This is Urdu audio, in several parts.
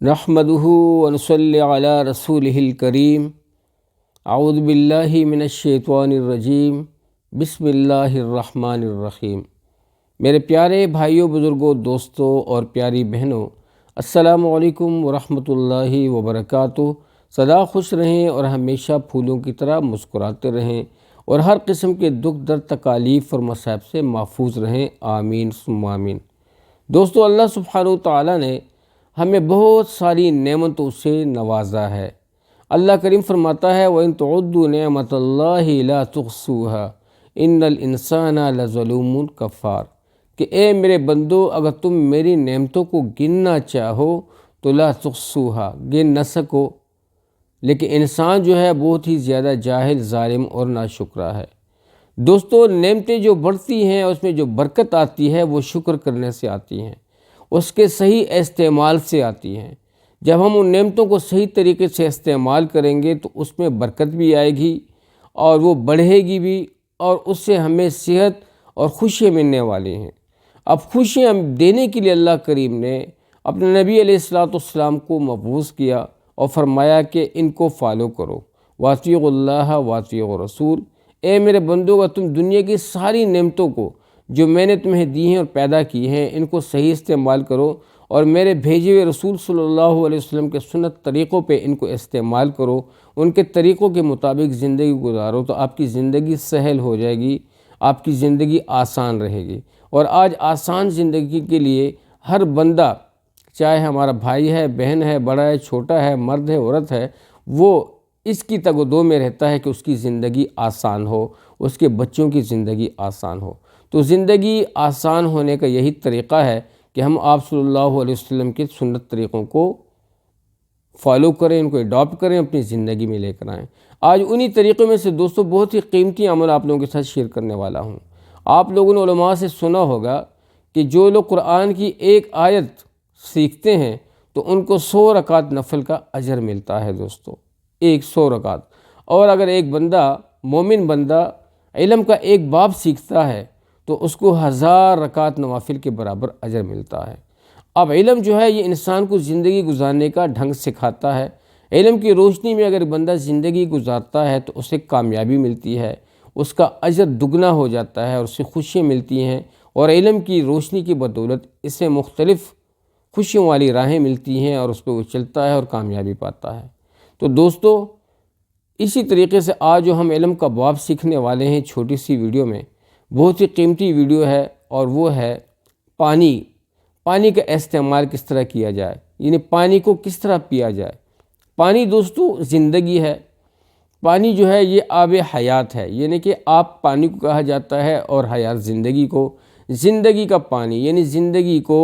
نحمدہ ونصلی علی رسولہ الکریم اعوذ باللہ من الشیطان الرجیم بسم اللہ الرحمن الرحیم۔ میرے پیارے بھائیوں، بزرگوں، دوستوں اور پیاری بہنوں، السلام علیکم ورحمۃ اللہ وبرکاتہ۔ سدا خوش رہیں اور ہمیشہ پھولوں کی طرح مسکراتے رہیں اور ہر قسم کے دکھ درد تکالیف اور مصائب سے محفوظ رہیں، آمین ثم آمین۔ دوستو، اللہ سبحانہ و تعالیٰ نے ہمیں بہت ساری نعمتوں سے نوازا ہے۔ اللہ کریم فرماتا ہے وَإِن تُعُدُّوا نِعْمَةَ اللَّهِ لَا تُحْصُوهَا إِنَّ الْإِنسَانَ لَظَلُومٌ کفار، کہ اے میرے بندو، اگر تم میری نعمتوں کو گننا چاہو تو لا تحصوها، گن نہ سکو، لیکن انسان جو ہے بہت ہی زیادہ جاہل، ظالم اور ناشکرا ہے۔ دوستو، نعمتیں جو بڑھتی ہیں اس میں جو برکت آتی ہے وہ شکر کرنے سے آتی ہیں، اس کے صحیح استعمال سے آتی ہیں۔ جب ہم ان نعمتوں کو صحیح طریقے سے استعمال کریں گے تو اس میں برکت بھی آئے گی اور وہ بڑھے گی بھی، اور اس سے ہمیں صحت اور خوشیاں ملنے والی ہیں۔ اب خوشیاں دینے کے لیے اللہ کریم نے اپنے نبی علیہ السلام کو مبعوث کیا اور فرمایا کہ ان کو فالو کرو، واطیعوا اللہ واطیعوا الرسول۔ اے میرے بندو، اگر تم دنیا کی ساری نعمتوں کو جو میں نے تمہیں دی ہیں اور پیدا کی ہیں ان کو صحیح استعمال کرو اور میرے بھیجے ہوئے رسول صلی اللہ علیہ وسلم کے سنت طریقوں پہ ان کو استعمال کرو، ان کے طریقوں کے مطابق زندگی گزارو، تو آپ کی زندگی سہل ہو جائے گی، آپ کی زندگی آسان رہے گی۔ اور آج آسان زندگی کے لیے ہر بندہ، چاہے ہمارا بھائی ہے، بہن ہے، بڑا ہے، چھوٹا ہے، مرد ہے، عورت ہے، وہ اس کی تگ و دو میں رہتا ہے کہ اس کی زندگی آسان ہو، اس کے بچوں کی زندگی آسان ہو۔ تو زندگی آسان ہونے کا یہی طریقہ ہے کہ ہم آپ صلی اللہ علیہ وسلم کے سنت طریقوں کو فالو کریں، ان کو اڈاپٹ کریں، اپنی زندگی میں لے کر آئیں۔ آج انہی طریقوں میں سے دوستو بہت ہی قیمتی عمل آپ لوگوں کے ساتھ شیئر کرنے والا ہوں۔ آپ لوگوں نے علماء سے سنا ہوگا کہ جو لوگ قرآن کی ایک آیت سیکھتے ہیں تو ان کو 100 رکعت نفل کا اجر ملتا ہے دوستو، 100 رکعت۔ اور اگر ایک بندہ، مومن بندہ، علم کا ایک باب سیکھتا ہے تو اس کو 1000 رکعت نوافل کے برابر اجر ملتا ہے۔ اب علم جو ہے یہ انسان کو زندگی گزارنے کا ڈھنگ سکھاتا ہے۔ علم کی روشنی میں اگر بندہ زندگی گزارتا ہے تو اسے کامیابی ملتی ہے، اس کا اجر دگنا ہو جاتا ہے اور اسے خوشیاں ملتی ہیں، اور علم کی روشنی کی بدولت اسے مختلف خوشیوں والی راہیں ملتی ہیں اور اس پہ وہ چلتا ہے اور کامیابی پاتا ہے۔ تو دوستو، اسی طریقے سے آج جو ہم علم کا باب سیکھنے والے ہیں چھوٹی سی ویڈیو میں، بہت ہی قیمتی ویڈیو ہے، اور وہ ہے پانی کا استعمال کس طرح کیا جائے، یعنی پانی کو کس طرح پیا جائے۔ پانی دوستو زندگی ہے، پانی جو ہے یہ آب حیات ہے، یعنی کہ آپ پانی کو کہا جاتا ہے، اور حیات زندگی کو، زندگی کا پانی یعنی زندگی کو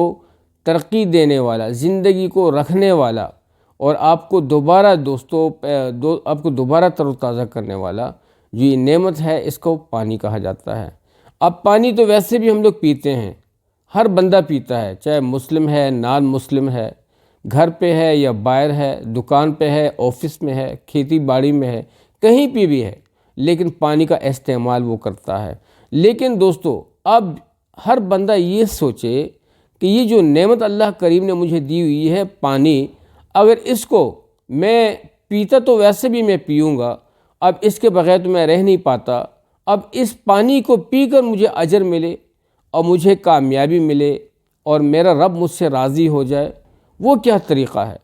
ترقی دینے والا، زندگی کو رکھنے والا، اور آپ کو دوبارہ آپ کو دوبارہ تر و تازہ کرنے والا جو یہ نعمت ہے، اس کو پانی کہا جاتا ہے۔ اب پانی تو ویسے بھی ہم لوگ پیتے ہیں، ہر بندہ پیتا ہے، چاہے مسلم ہے، نان مسلم ہے، گھر پہ ہے یا باہر ہے، دکان پہ ہے، آفس میں ہے، کھیتی باڑی میں ہے، کہیں پہ بھی ہے، لیکن پانی کا استعمال وہ کرتا ہے۔ لیکن دوستو، اب ہر بندہ یہ سوچے کہ یہ جو نعمت اللہ کریم نے مجھے دی ہوئی ہے پانی، اگر اس کو میں پیتا تو ویسے بھی میں پیوں گا، اب اس کے بغیر تو میں رہ نہیں پاتا، اب اس پانی کو پی کر مجھے اجر ملے اور مجھے کامیابی ملے اور میرا رب مجھ سے راضی ہو جائے، وہ کیا طریقہ ہے؟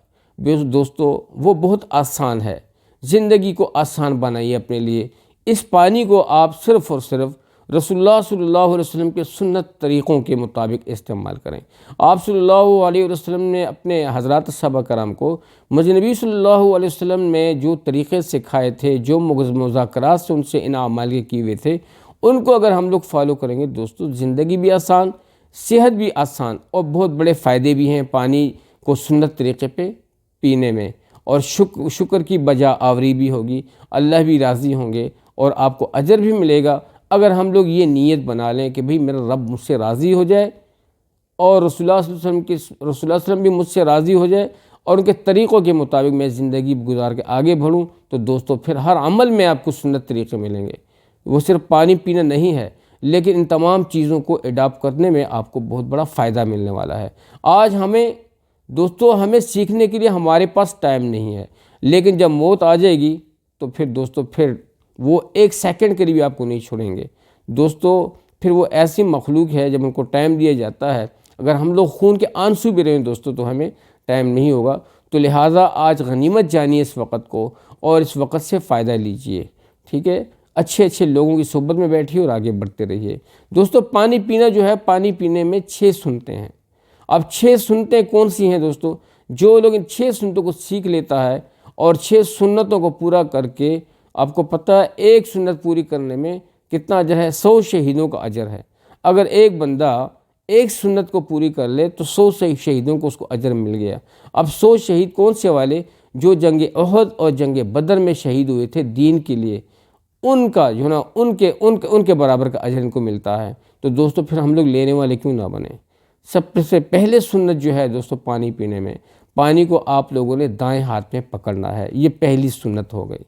دوستو، وہ بہت آسان ہے۔ زندگی کو آسان بنائیے اپنے لیے۔ اس پانی کو آپ صرف اور صرف رسول اللہ صلی اللہ علیہ وسلم کے سنت طریقوں کے مطابق استعمال کریں۔ آپ صلی اللہ علیہ وسلم نے اپنے حضرات صحابہ کرام کو نبی صلی اللہ علیہ وسلم نے جو طریقے سکھائے تھے، جو مذاکرات سے ان سے ان اعمال کے کیے ہوئے تھے، ان کو اگر ہم لوگ فالو کریں گے دوستو، زندگی بھی آسان، صحت بھی آسان، اور بہت بڑے فائدے بھی ہیں پانی کو سنت طریقے پہ پینے میں، اور شکر کی بجا آوری بھی ہوگی، اللہ بھی راضی ہوں گے اور آپ کو اجر بھی ملے گا اگر ہم لوگ یہ نیت بنا لیں کہ بھئی میرا رب مجھ سے راضی ہو جائے اور رسول اللہ صلی اللہ علیہ وسلم بھی مجھ سے راضی ہو جائے اور ان کے طریقوں کے مطابق میں زندگی گزار کے آگے بڑھوں، تو دوستو پھر ہر عمل میں آپ کو سنت طریقے ملیں گے۔ وہ صرف پانی پینا نہیں ہے، لیکن ان تمام چیزوں کو اڈاپٹ کرنے میں آپ کو بہت بڑا فائدہ ملنے والا ہے۔ آج ہمیں دوستو ہمیں سیکھنے کے لیے ہمارے پاس ٹائم نہیں ہے، لیکن جب موت آ جائے گی تو پھر دوستو پھر وہ ایک سیکنڈ کے لیے بھی آپ کو نہیں چھوڑیں گے۔ دوستو پھر وہ ایسی مخلوق ہے، جب ان کو ٹائم دیا جاتا ہے، اگر ہم لوگ خون کے آنسو بھی رہیں دوستو تو ہمیں ٹائم نہیں ہوگا۔ تو لہٰذا آج غنیمت جانیے اس وقت کو، اور اس وقت سے فائدہ لیجئے، ٹھیک ہے؟ اچھے اچھے لوگوں کی صحبت میں بیٹھیے اور آگے بڑھتے رہیے۔ دوستو پانی پینا جو ہے، پانی پینے میں 6 سنتیں ہیں۔ اب 6 سنتیں کون سی ہیں دوستو؟ جو لوگ ان 6 سنتوں کو سیکھ لیتا ہے اور 6 سنتوں کو پورا کر کے، آپ کو پتہ ہے ایک سنت پوری کرنے میں کتنا اجر ہے؟ 100 شہیدوں کا اجر ہے۔ اگر ایک بندہ ایک سنت کو پوری کر لے تو 100 شہیدوں کو اس کو اجر مل گیا۔ اب 100 شہید کون سے والے؟ جو جنگ احد اور جنگ بدر میں شہید ہوئے تھے دین کے لیے، ان کا جو نا ان کے برابر کا اجر ان کو ملتا ہے۔ تو دوستو پھر ہم لوگ لینے والے کیوں نہ بنیں؟ سب سے پہلے سنت جو ہے دوستو پانی پینے میں، پانی کو آپ لوگوں نے دائیں ہاتھ میں پکڑنا ہے، یہ پہلی سنت ہو گئی۔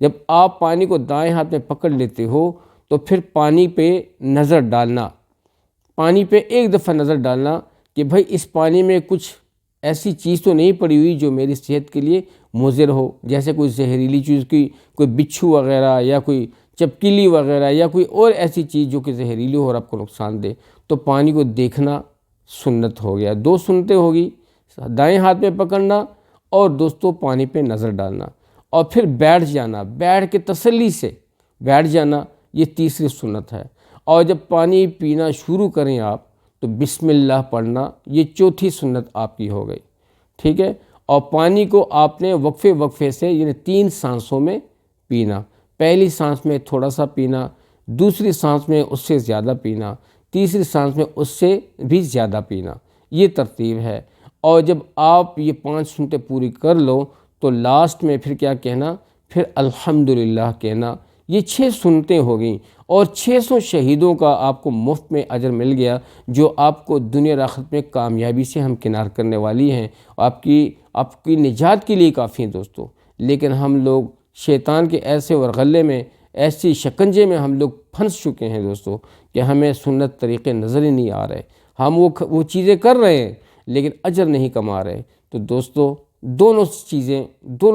جب آپ پانی کو دائیں ہاتھ میں پکڑ لیتے ہو تو پھر پانی پہ نظر ڈالنا، پانی پہ ایک دفعہ نظر ڈالنا کہ بھائی اس پانی میں کچھ ایسی چیز تو نہیں پڑی ہوئی جو میری صحت کے لیے مضر ہو، جیسے کوئی زہریلی چیز کی، کوئی بچھو وغیرہ یا کوئی چپکلی وغیرہ یا کوئی اور ایسی چیز جو کہ زہریلی ہو اور آپ کو نقصان دے۔ تو پانی کو دیکھنا سنت ہو گیا، 2 سنتیں ہوگی، دائیں ہاتھ میں پکڑنا اور دوستو پانی پہ نظر ڈالنا، اور پھر بیٹھ جانا، بیٹھ کے تسلی سے بیٹھ جانا، یہ تیسری سنت ہے۔ اور جب پانی پینا شروع کریں آپ تو بسم اللہ پڑھنا، یہ چوتھی سنت آپ کی ہو گئی، ٹھیک ہے؟ اور پانی کو آپ نے وقفے سے یعنی 3 سانسوں میں پینا، پہلی سانس میں تھوڑا سا پینا، دوسری سانس میں اس سے زیادہ پینا، تیسری سانس میں اس سے بھی زیادہ پینا، یہ ترتیب ہے۔ اور جب آپ یہ 5 سنتیں پوری کر لو تو لاسٹ میں پھر کیا کہنا؟ پھر الحمدللہ کہنا۔ یہ 6 سنتیں ہو گئیں اور 600 شہیدوں کا آپ کو مفت میں اجر مل گیا، جو آپ کو دنیا اور آخرت میں کامیابی سے ہمکنار کرنے والی ہیں، آپ کی نجات کے لیے کافی ہیں دوستو۔ لیکن ہم لوگ شیطان کے ایسے ورغلے میں، ایسی شکنجے میں ہم لوگ پھنس چکے ہیں دوستو کہ ہمیں سنت طریقے نظر ہی نہیں آ رہے، ہم وہ چیزیں کر رہے ہیں لیکن اجر نہیں کما رہے۔ تو دوستو دونوں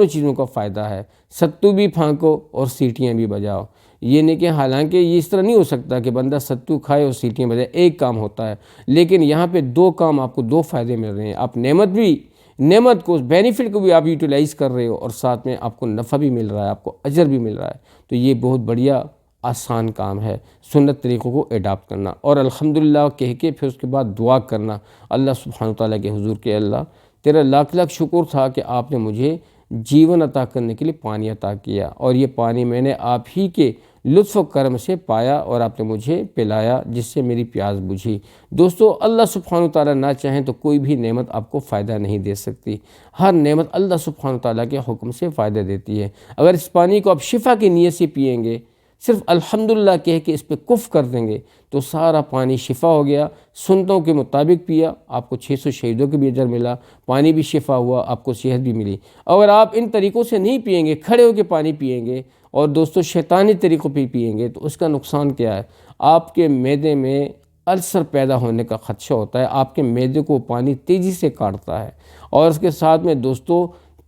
چیزوں کا فائدہ ہے، ستو بھی پھانکو اور سیٹیاں بھی بجاؤ۔ یہ نہیں کہ حالانکہ یہ اس طرح نہیں ہو سکتا کہ بندہ ستو کھائے اور سیٹیاں بجائے، ایک کام ہوتا ہے، لیکن یہاں پہ 2 کام، آپ کو 2 فائدے مل رہے ہیں، آپ نعمت کو، بینیفٹ کو بھی آپ یوٹیلائز کر رہے ہو اور ساتھ میں آپ کو نفع بھی مل رہا ہے، آپ کو اجر بھی مل رہا ہے۔ تو یہ بہت بڑھیا آسان کام ہے سنت طریقوں کو اڈاپٹ کرنا، اور الحمدللہ کہہ کے پھر اس کے بعد دعا کرنا اللہ سبحانہ تعالیٰ کے حضور کہ اللہ تیرا لاکھ لاکھ شکر تھا کہ آپ نے مجھے جیون عطا کرنے کے لیے پانی عطا کیا، اور یہ پانی میں نے آپ ہی کے لطف و کرم سے پایا اور آپ نے مجھے پلایا جس سے میری پیاس بجھی۔ دوستو اللہ سبحانہ تعالیٰ نہ چاہیں تو کوئی بھی نعمت آپ کو فائدہ نہیں دے سکتی، ہر نعمت اللہ سبحانہ تعالیٰ کے حکم سے فائدہ دیتی ہے۔ اگر اس پانی کو آپ شفا کی نیت سے پئیں گے، صرف الحمدللہ کہہ کے اس پہ کف کر دیں گے تو سارا پانی شفا ہو گیا، سنتوں کے مطابق پیا، آپ کو 600 شہیدوں کے بھی اجر ملا، پانی بھی شفا ہوا، آپ کو صحت بھی ملی۔ اگر آپ ان طریقوں سے نہیں پئیں گے، کھڑے ہو کے پانی پئیں گے اور دوستو شیطانی طریقوں پہ پئیں گے تو اس کا نقصان کیا ہے؟ آپ کے معدے میں السر پیدا ہونے کا خدشہ ہوتا ہے، آپ کے معدے کو پانی تیزی سے کاٹتا ہے، اور اس کے ساتھ میں دوستو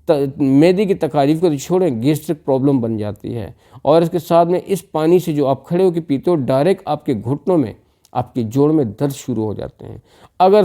معدے کی تکالیف کو چھوڑیں، گیسٹرک پرابلم بن جاتی ہے، اور اس کے ساتھ میں اس پانی سے جو آپ کھڑے ہو کے پیتے ہو ڈائریکٹ آپ کے گھٹنوں میں، آپ کے جوڑ میں درد شروع ہو جاتے ہیں۔ اگر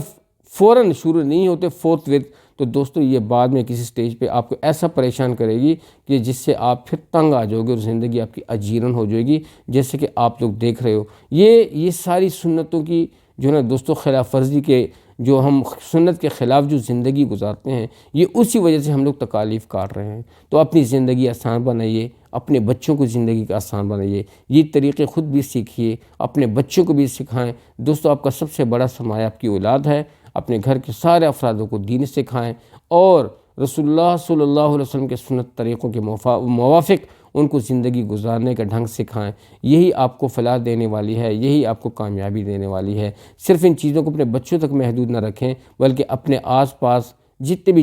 فوراً شروع نہیں ہوتے فورتھ وتھ تو دوستو یہ بعد میں کسی سٹیج پہ آپ کو ایسا پریشان کرے گی کہ جس سے آپ پھر تنگ آ جاؤ گے اور زندگی آپ کی اجیرن ہو جائے گی، جیسے کہ آپ لوگ دیکھ رہے ہو۔ یہ ساری سنتوں کی جو ہے نا دوستو خلاف ورزی کے، جو ہم سنت کے خلاف جو زندگی گزارتے ہیں، یہ اسی وجہ سے ہم لوگ تکالیف کاٹ رہے ہیں۔ تو اپنی زندگی آسان بنائیے، اپنے بچوں کو زندگی کا آسان بنائیے، یہ طریقے خود بھی سیکھیے، اپنے بچوں کو بھی سکھائیں۔ دوستو آپ کا سب سے بڑا سرمایہ آپ کی اولاد ہے، اپنے گھر کے سارے افرادوں کو دین سکھائیں اور رسول اللہ صلی اللہ علیہ وسلم کے سنت طریقوں کے موافق ان کو زندگی گزارنے کا ڈھنگ سکھائیں۔ یہی آپ کو فلاح دینے والی ہے، یہی آپ کو کامیابی دینے والی ہے۔ صرف ان چیزوں کو اپنے بچوں تک محدود نہ رکھیں، بلکہ اپنے آس پاس جتنے بھی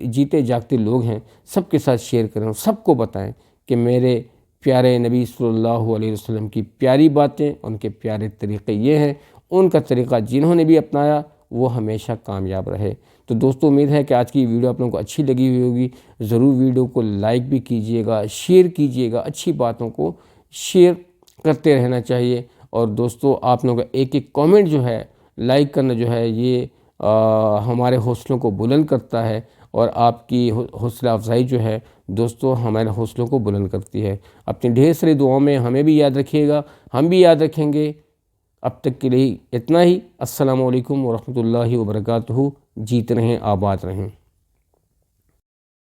جیتے جاگتے لوگ ہیں سب کے ساتھ شیئر کریں، سب کو بتائیں کہ میرے پیارے نبی صلی اللہ علیہ وسلم کی پیاری باتیں، ان کے پیارے طریقے یہ ہیں، ان کا طریقہ جنہوں نے بھی اپنایا وہ ہمیشہ کامیاب رہے۔ تو دوستو امید ہے کہ آج کی ویڈیو آپ لوگوں کو اچھی لگی ہوئی ہوگی. ضرور ویڈیو کو لائک بھی کیجئے گا، شیئر کیجئے گا. اچھی باتوں کو شیئر کرتے رہنا چاہیے. اور دوستو آپ لوگوں کا ایک ایک کامنٹ جو ہے، لائک کرنا جو ہے، یہ ہمارے حوصلوں کو بلند کرتا ہے. اور آپ کی حوصلہ افزائی جو ہے دوستو ہمارے حوصلوں کو بلند کرتی ہے. اپنی ڈھیر ساری دعاؤں میں ہمیں بھی یاد رکھیے گا، ہم بھی یاد رکھیں گے. اب تک کے لیے اتنا ہی. السلام علیکم ورحمۃ اللہ وبرکاتہ. جیت رہیں، آباد رہیں.